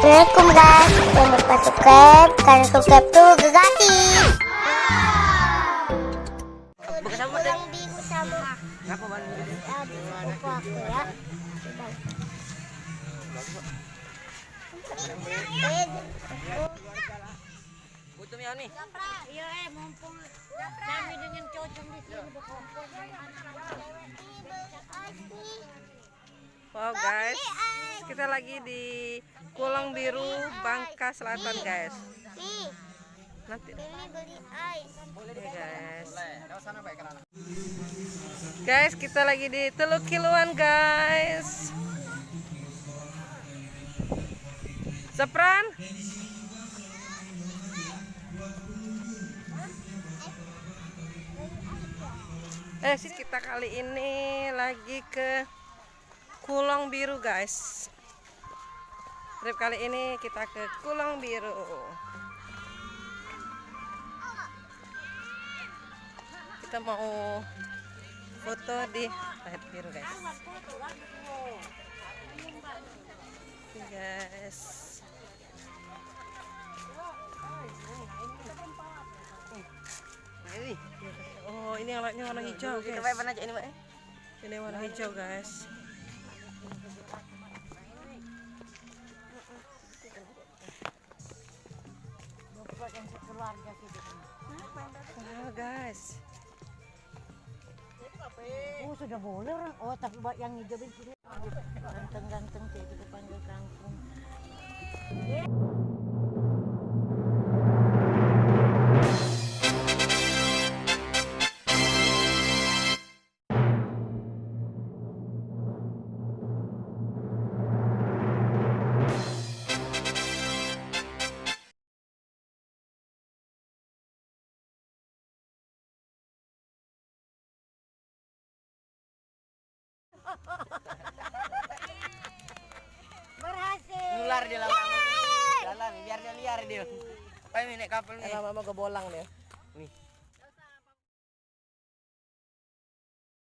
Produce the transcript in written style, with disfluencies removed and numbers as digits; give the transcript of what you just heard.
Assalamualaikum guys, jangan lupa subscribe karena subscribe tuh gratis. Pulang biru sama buku aku ya. Butuh ya nih. Iya mumpung kami dengan cocok di sini berkumpul. Wow guys, kita lagi di Kulang Biru, Bangka Selatan guys. Nih, Nanti ini beli ice. ya, guys, kita lagi di Teluk Kiluan guys. Sepran. Kita kali ini lagi ke Kulang Biru guys. Trip kali ini kita ke Kulang Biru. Kita mau foto di Air Biru guys. Oke, guys. Oh, ini alatnya warna hijau guys. Ini warna hijau guys. Wow guys. Oh sudah boleh orang. Oh tapi buat yang hijau itu ganteng-ganteng kayak gitu panggil kangkung. Berhasil. Nular dia lama. Jalan biar dia liar dia. Apa ini naik kapal nih? Lama-lama gue bolang dia. Nih.